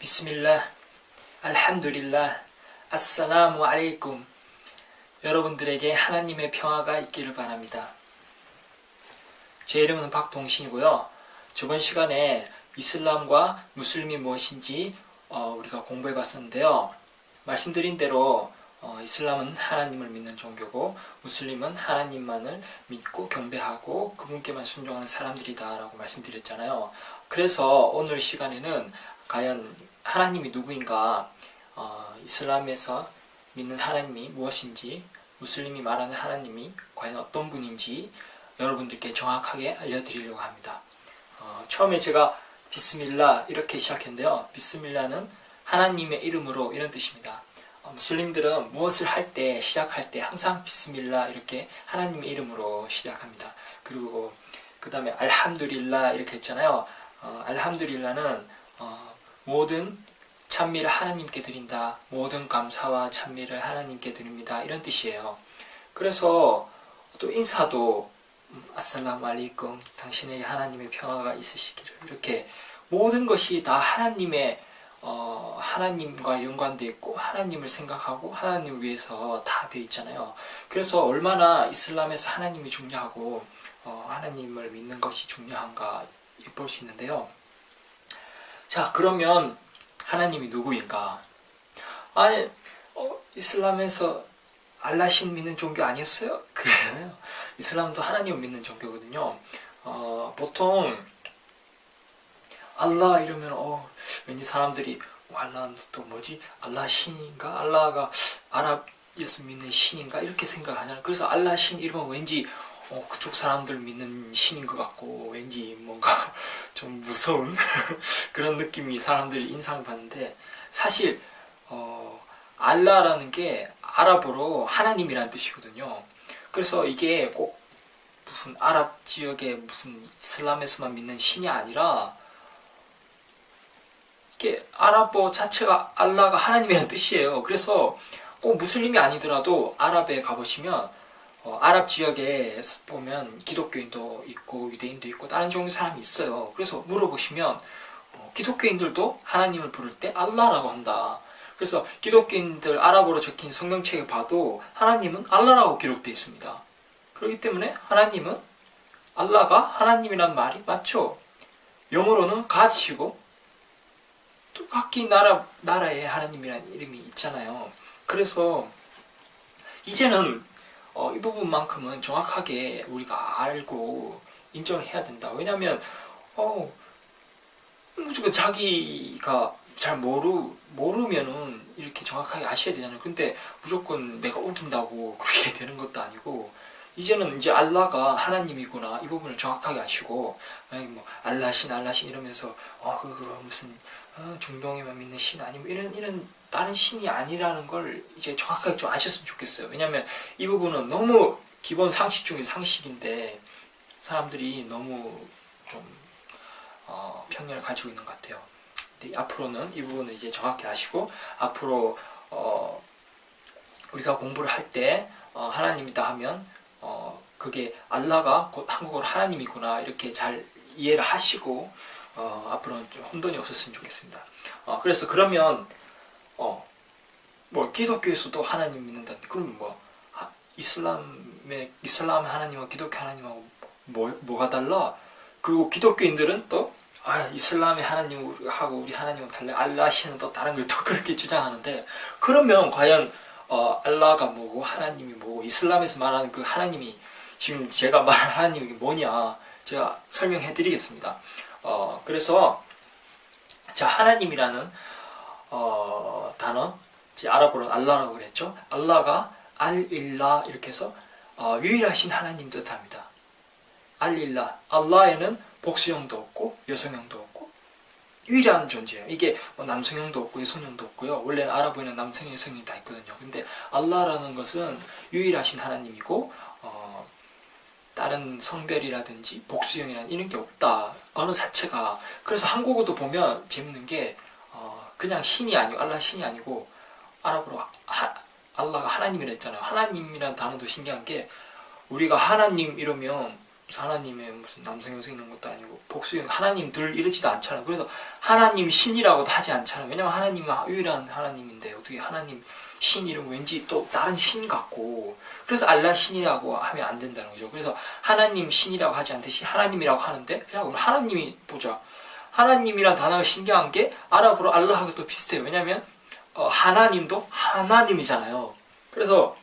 비스밀라, 알함두릴라, 아살라무 알레이쿰. 여러분들에게 하나님의 평화가 있기를 바랍니다. 제 이름은 박동신이고요. 저번 시간에 이슬람과 무슬림이 무엇인지 우리가 공부해 봤었는데요. 말씀드린 대로 이슬람은 하나님을 믿는 종교고 무슬림은 하나님만을 믿고 경배하고 그분께만 순종하는 사람들이다 라고 말씀드렸잖아요. 그래서 오늘 시간에는 과연 하나님이 누구인가, 이슬람에서 믿는 하나님이 무엇인지, 무슬림이 말하는 하나님이 과연 어떤 분인지 여러분들께 정확하게 알려드리려고 합니다. 처음에 제가 비스밀라 이렇게 시작했는데요. 비스밀라는 하나님의 이름으로 이런 뜻입니다. 무슬림들은 무엇을 할 때, 시작할 때 항상 비스밀라 이렇게 하나님의 이름으로 시작합니다. 그리고 그 다음에 알함두릴라 이렇게 했잖아요. 알함두릴라는 모든 찬미를 하나님께 드린다. 모든 감사와 찬미를 하나님께 드립니다. 이런 뜻이에요. 그래서 또 인사도 아살라무 알레이쿰, 당신에게 하나님의 평화가 있으시기를, 이렇게 모든 것이 다 하나님과 연관되어 있고 하나님을 생각하고 하나님을 위해서 다 되어 있잖아요. 그래서 얼마나 이슬람에서 하나님이 중요하고 하나님을 믿는 것이 중요한가 볼 수 있는데요. 자, 그러면 하나님이 누구인가? 아니, 이슬람에서 알라신 믿는 종교 아니었어요? 그러잖아요. 이슬람도 하나님을 믿는 종교거든요. 보통 알라 이러면 왠지 사람들이 알라는 또 뭐지? 알라 신인가? 알라가 아랍에서 믿는 신인가? 이렇게 생각하잖아요. 그래서 알라 신 이러면 왠지 그쪽 사람들 믿는 신인 것 같고 왠지 뭔가 좀 무서운 그런 느낌이 사람들이 인상을 받는데, 사실 알라라는 게 아랍어로 하나님이라는 뜻이거든요. 그래서 이게 꼭 무슨 아랍 지역의 무슨 이슬람에서만 믿는 신이 아니라 이게 아랍어 자체가 알라가 하나님이라는 뜻이에요. 그래서 꼭 무슬림이 아니더라도 아랍에 가보시면 아랍 지역에 보면 기독교인도 있고 유대인도 있고 다른 종류의 사람이 있어요. 그래서 물어보시면 기독교인들도 하나님을 부를 때 알라라고 한다. 그래서 기독교인들 아랍어로 적힌 성경책에 봐도 하나님은 알라라고 기록되어 있습니다. 그렇기 때문에 하나님은, 알라가 하나님이란 말이 맞죠. 영어로는 God이고 또 각기 나라에 하나님이라는 이름이 있잖아요. 그래서 이제는 이 부분만큼은 정확하게 우리가 알고 인정을 해야 된다. 왜냐하면 무조건 자기가 잘 모르면은 이렇게 정확하게 아셔야 되잖아요. 근데 무조건 내가 우긴다고 그렇게 되는 것도 아니고, 이제는 이제 알라가 하나님이구나 이 부분을 정확하게 아시고, 만약에 뭐 알라신 이러면서 무슨 중동에만 믿는 신 아니면 이런 다른 신이 아니라는 걸 이제 정확하게 좀 아셨으면 좋겠어요. 왜냐하면 이 부분은 너무 기본 상식 중의 상식인데 사람들이 너무 좀 편견을 가지고 있는 것 같아요. 근데 앞으로는 이 부분을 이제 정확히 아시고, 앞으로 우리가 공부를 할 때 하나님이다 하면 그게 알라가 곧 한국어로 하나님이구나 이렇게 잘 이해를 하시고 앞으로는 좀 혼돈이 없었으면 좋겠습니다. 그래서 그러면 뭐 기독교에서도 하나님 믿는다는데 그럼 뭐 이슬람 하나님하고 기독교 하나님하고 뭐가 달라? 그리고 기독교인들은 또 이슬람의 하나님하고 우리 하나님은 달라, 알라신은 또 다른 걸 또 그렇게 주장하는데, 그러면 과연 알라가 뭐고 하나님이 뭐고, 이슬람에서 말하는 그 하나님이, 지금 제가 말한 하나님이 뭐냐 제가 설명해 드리겠습니다. 그래서 자, 하나님이라는 단어, 아랍어로는 알라라고 그랬죠. 알라가 알일라 이렇게 해서 유일하신 하나님 뜻합니다. 알일라, 알라에는 복수형도 없고 여성형도 없고 유일한 존재예요. 이게 뭐 남성형도 없고 여성형도 없고요. 원래는 아랍어에는 남성, 여성이 다 있거든요. 근데 알라라는 것은 유일하신 하나님이고 다른 성별이라든지 복수형이라는 이런 게 없다. 언어 자체가. 그래서 한국어도 보면 재밌는 게 그냥 신이 아니고, 알라 신이 아니고 아랍어로 알라가 하나님이라 했잖아요. 하나님이라는 단어도 신기한 게, 우리가 하나님 이러면 하나님의 무슨 남성 여성 있는 것도 아니고 복수형 하나님들 이러지도 않잖아요. 그래서 하나님 신이라고도 하지 않잖아요. 왜냐면 하나님은 유일한 하나님인데 어떻게 하나님 신 이름 왠지 또 다른 신 같고, 그래서 알라 신이라고 하면 안 된다는 거죠. 그래서 하나님 신이라고 하지 않듯이 하나님이라고 하는데, 그냥 하나님이 보자. 하나님이란 단어가 신기한 게 아랍어로 알라하고 또 비슷해요. 왜냐면 하나님도 하나님이잖아요. 그래서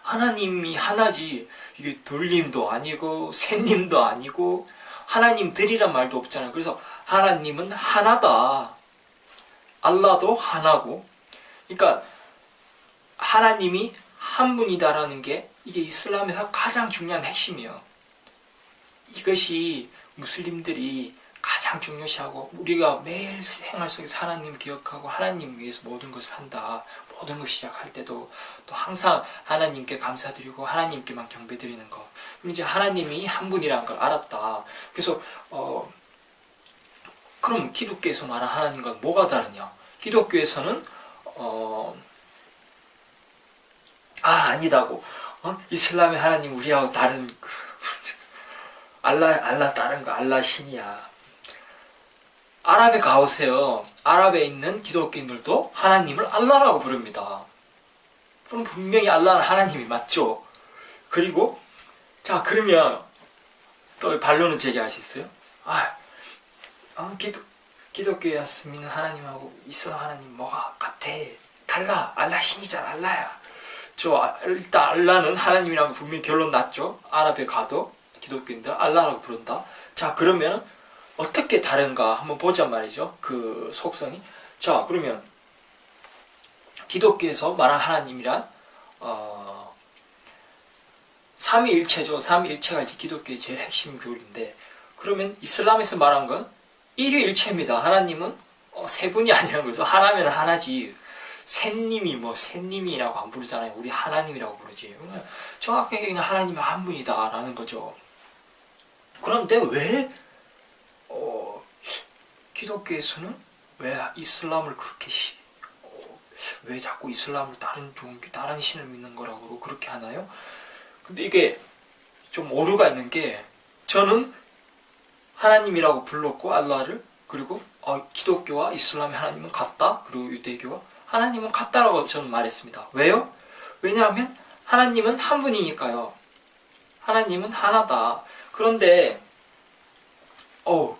하나님이 하나지, 이게 돌림도 아니고 샌님도 아니고 하나님들이란 말도 없잖아요. 그래서 하나님은 하나다. 알라도 하나고. 그러니까 하나님이 한 분이다라는 게 이게 이슬람에서 가장 중요한 핵심이에요. 이것이 무슬림들이 가장 중요시하고, 우리가 매일 생활 속에서 하나님 기억하고 하나님 위해서 모든 것을 한다. 모든 것 시작할 때도 또 항상 하나님께 감사드리고 하나님께만 경배드리는 것. 그럼 이제 하나님이 한 분이라는 걸 알았다. 그래서 그럼 기독교에서 말하는 하나님과 뭐가 다르냐? 기독교에서는 아니다고. 이슬람의 하나님 우리하고 다른 알라 다른 거, 알라 신이야. 아랍에 가보세요. 아랍에 있는 기독교인들도 하나님을 알라라고 부릅니다. 그럼 분명히 알라는 하나님이 맞죠. 그리고 자, 그러면 또 반론을 제기할 수 있어요? 기독교에서 믿는 하나님하고 이슬람 하나님 뭐가 같아? 달라. 알라 신이잖아. 알라야. 일단 알라는 하나님이라고 분명히 결론 났죠. 아랍에 가도 기독교인들 알라라고 부른다. 자, 그러면 어떻게 다른가 한번 보자 말이죠. 그 속성이. 자, 그러면 기독교에서 말한 하나님이란 삼위일체죠. 삼위일체가 이제 기독교의 제일 핵심 교리인데, 그러면 이슬람에서 말한 건 일위일체입니다. 하나님은 세 분이 아니라는 거죠. 하나면 하나지. 샌님이 샌님이라고 안 부르잖아요. 우리 하나님이라고 부르지. 정확하게 그냥 하나님은 한 분이다 라는 거죠. 그런데 왜 기독교에서는 왜 이슬람을 그렇게 왜 자꾸 이슬람을 다른 신을 믿는 거라고 그렇게 하나요? 근데 이게 좀 오류가 있는 게, 저는 하나님이라고 불렀고 알라를, 그리고 기독교와 이슬람의 하나님은 같다, 그리고 유대교와 하나님은 같다라고 저는 말했습니다. 왜요? 왜냐하면 하나님은 한 분이니까요. 하나님은 하나다. 그런데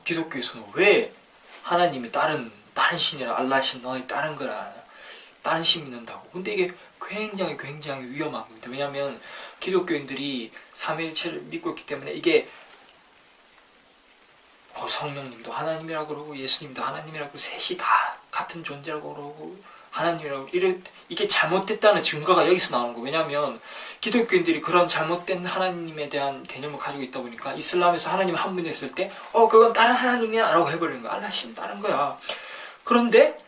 기독교에서는 왜 하나님이 다른 신이라 알라 신, 너희 다른 거라, 다른 신 믿는다고. 근데 이게 굉장히 위험한 겁니다. 왜냐하면 기독교인들이 삼위일체를 믿고 있기 때문에, 이게 성령님도 하나님이라고 그러고 예수님도 하나님이라고, 셋이 다 같은 존재라고 그러고 하나님이라고, 이게 잘못됐다는 증거가 여기서 나오는 거예요. 왜냐하면 기독교인들이 그런 잘못된 하나님에 대한 개념을 가지고 있다 보니까 이슬람에서 하나님 한 분이 했을 때 그건 다른 하나님이야 라고 해버리는 거야. 알라신 다른 거야. 그런데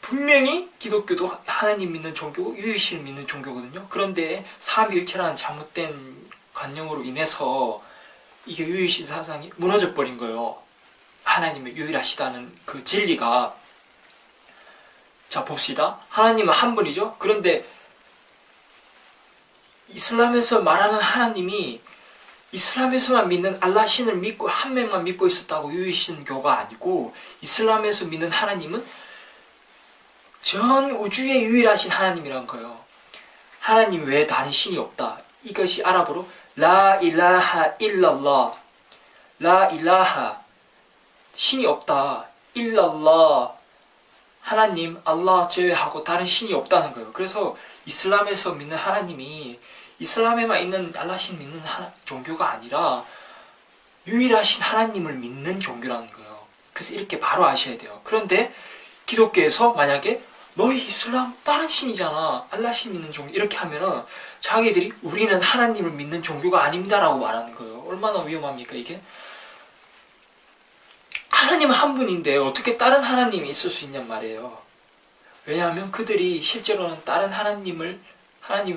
분명히 기독교도 하나님 믿는 종교고 유일신을 믿는 종교거든요. 그런데 삼위일체라는 잘못된 관념으로 인해서 이게 유일신 사상이 무너져 버린 거예요. 하나님이 유일하시다는 그 진리가. 자, 봅시다. 하나님은 한 분이죠. 그런데 이슬람에서 말하는 하나님이 이슬람에서만 믿는 알라 신을 믿고 한 명만 믿고 있었다고 유일신교가 아니고, 이슬람에서 믿는 하나님은 전 우주의 유일하신 하나님이란 거예요. 하나님 외에 다른 신이 없다. 이것이 아랍어로 라 일라하 일랄라. 라 일라하, 신이 없다. 일랄라, 하나님 알라 제외하고 다른 신이 없다는 거예요. 그래서 이슬람에서 믿는 하나님이 이슬람에만 있는 알라신 믿는 종교가 아니라 유일하신 하나님을 믿는 종교라는 거예요. 그래서 이렇게 바로 아셔야 돼요. 그런데 기독교에서 만약에 너희 이슬람 다른 신이잖아, 알라신 믿는 종교, 이렇게 하면은 자기들이 우리는 하나님을 믿는 종교가 아닙니다 라고 말하는 거예요. 얼마나 위험합니까 이게? 하나님은 한 분인데 어떻게 다른 하나님이 있을 수 있냔 말이에요. 왜냐하면 그들이 실제로는 다른 하나님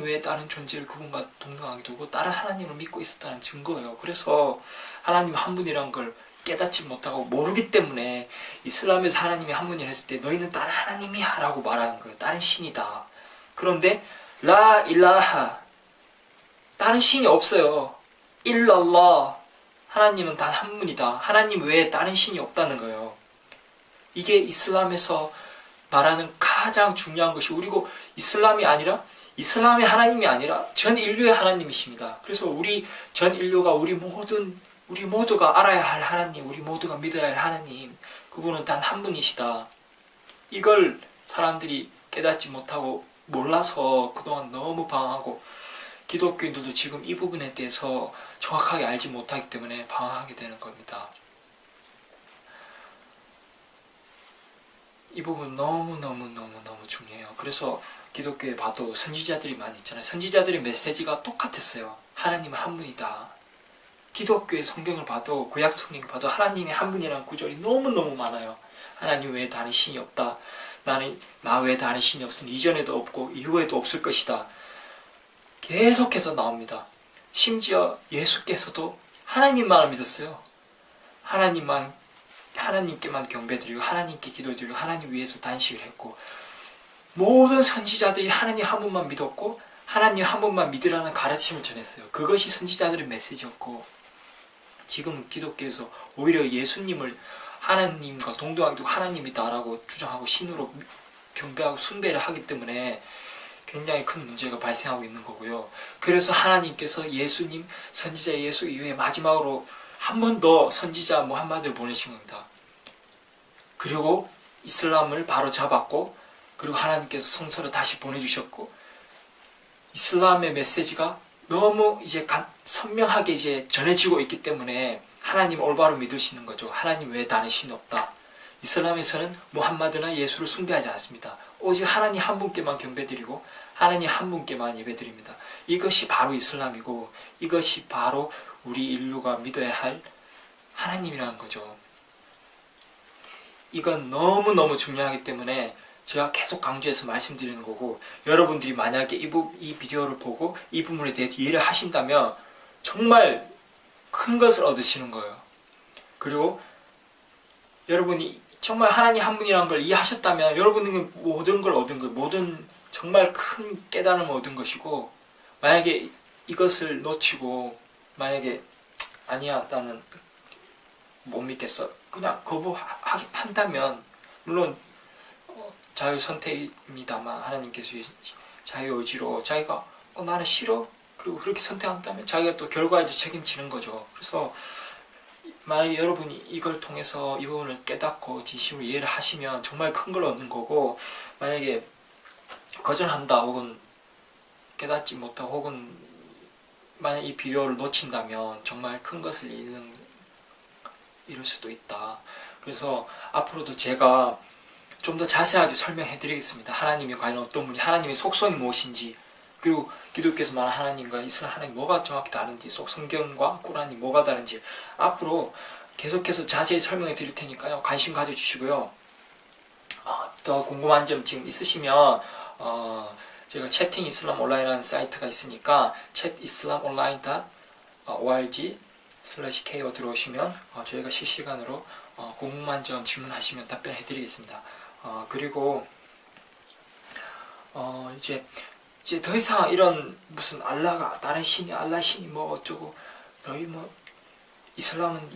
외에 다른 존재를 그분과 동등하게 두고 다른 하나님을 믿고 있었다는 증거예요. 그래서 하나님 한 분이란 걸 깨닫지 못하고 모르기 때문에 이슬람에서 하나님이 한 분이라 했을 때 너희는 다른 하나님이야 라고 말하는 거예요. 다른 신이다. 그런데 라 일라하, 다른 신이 없어요. 일랄라, 하나님은 단 한 분이다. 하나님 외에 다른 신이 없다는 거예요. 이게 이슬람에서 말하는 가장 중요한 것이, 그리고 이슬람이 아니라, 이슬람의 하나님이 아니라 전 인류의 하나님이십니다. 그래서 우리 전 인류가 우리 모두가 알아야 할 하나님, 우리 모두가 믿어야 할 하나님, 그분은 단 한 분이시다. 이걸 사람들이 깨닫지 못하고 몰라서 그동안 너무 방황하고, 기독교인들도 지금 이 부분에 대해서 정확하게 알지 못하기 때문에 방황하게 되는 겁니다. 이 부분 너무너무 중요해요. 그래서 기독교에 봐도 선지자들이 많이 있잖아요. 선지자들의 메시지가 똑같았어요. 하나님은 한 분이다. 기독교의 성경을 봐도, 구약 성경을 봐도 하나님이 한 분이라는 구절이 너무너무 많아요. 하나님 외에 다른 신이 없다. 나는 나 외에 다른 신이 없으니 이전에도 없고 이후에도 없을 것이다. 계속해서 나옵니다. 심지어 예수께서도 하나님만을 믿었어요. 하나님께만 경배드리고 하나님께 기도드리고 하나님 위해서 단식을 했고, 모든 선지자들이 하나님 한 분만 믿었고 하나님 한 분만 믿으라는 가르침을 전했어요. 그것이 선지자들의 메시지였고, 지금 기독교에서 오히려 예수님을 하나님과 동등하게 두고 하나님이다라고 주장하고 신으로 경배하고 숭배를 하기 때문에 굉장히 큰 문제가 발생하고 있는 거고요. 그래서 하나님께서 예수님, 선지자 예수 이후에 마지막으로 한 번 더 선지자 무함마드를 보내신 겁니다. 그리고 이슬람을 바로 잡았고, 그리고 하나님께서 성서를 다시 보내주셨고, 이슬람의 메시지가 너무 이제 선명하게 이제 전해지고 있기 때문에 하나님 올바로 믿을 수 있는 거죠. 하나님 외에 다른 신이 없다. 이슬람에서는 무함마드나 예수를 숭배하지 않습니다. 오직 하나님 한 분께만 경배드리고 하나님 한 분께만 예배드립니다. 이것이 바로 이슬람이고, 이것이 바로 우리 인류가 믿어야 할 하나님이라는 거죠. 이건 너무너무 중요하기 때문에 제가 계속 강조해서 말씀드리는 거고, 여러분들이 만약에 이 비디오를 보고 이 부분에 대해서 이해를 하신다면 정말 큰 것을 얻으시는 거예요. 그리고 여러분이 정말 하나님 한 분이라는 걸 이해하셨다면 여러분은 모든 걸 얻은 거예요. 모든 정말 큰 깨달음을 얻은 것이고, 만약에 이것을 놓치고 만약에 아니야 나는 못 믿겠어 그냥 거부한다면, 물론 자유 선택입니다만 하나님께서 자유 의지로 자기가 나는 싫어 그리고 그렇게 선택한다면 자기가 또 결과에도 책임지는 거죠. 그래서 만약에 여러분이 이걸 통해서 이 부분을 깨닫고 진심으로 이해를 하시면 정말 큰 걸 얻는 거고, 만약에 거절한다 혹은 깨닫지 못하고 혹은 만약 이 비디오를 놓친다면 정말 큰 것을 잃을 수도 있다. 그래서 앞으로도 제가 좀 더 자세하게 설명해 드리겠습니다. 하나님이 과연 어떤 분이, 하나님의 속성이 무엇인지, 그리고 기독교에서 말하는 하나님과 이스라엘 하나님 뭐가 정확히 다른지, 성경과 꾸란이 뭐가 다른지 앞으로 계속해서 자세히 설명해 드릴 테니까요. 관심 가져주시고요. 더 궁금한 점 지금 있으시면 제가 채팅 이슬람 온라인이라는 사이트가 있으니까 chatislamonline.org/ko 들어오시면 저희가 실시간으로 궁금한 점 질문하시면 답변해 드리겠습니다. 그리고 이제 더 이상 이런 무슨 알라가 다른 신이 알라 신이 뭐 어쩌고 너희 뭐 이슬람은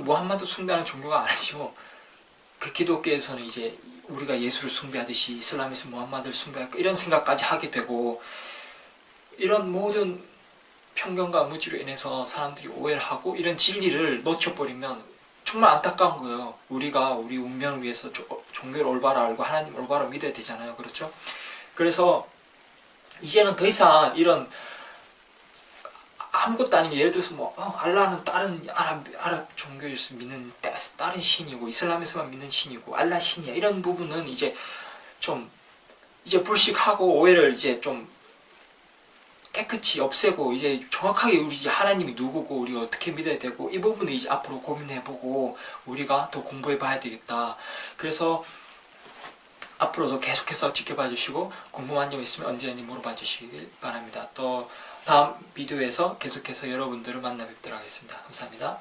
무함마드 숭배하는 종교가 아니죠. 그 기독교에서는 이제 우리가 예수를 숭배하듯이 이슬람에서 무함마드를 숭배할까 이런 생각까지 하게 되고, 이런 모든 편견과 무지로 인해서 사람들이 오해를 하고 이런 진리를 놓쳐버리면 정말 안타까운 거예요. 우리가 우리 운명을 위해서 종교를 올바로 알고 하나님 올바로 믿어야 되잖아요. 그렇죠? 그래서 이제는 더 이상 이런 아무것도 아닌 게, 예를 들어서 알라는 다른 아랍 종교에서 믿는 다른 신이고 이슬람에서만 믿는 신이고 알라 신이야, 이런 부분은 이제 불식하고 오해를 이제 좀 깨끗이 없애고 이제 정확하게 우리 하나님이 누구고 우리가 어떻게 믿어야 되고 이 부분을 이제 앞으로 고민해보고 우리가 더 공부해봐야 되겠다. 그래서 앞으로도 계속해서 지켜봐 주시고 궁금한 점 있으면 언제든지 물어봐 주시길 바랍니다. 또 다음 비디오에서 계속해서 여러분들을 만나 뵙도록 하겠습니다. 감사합니다.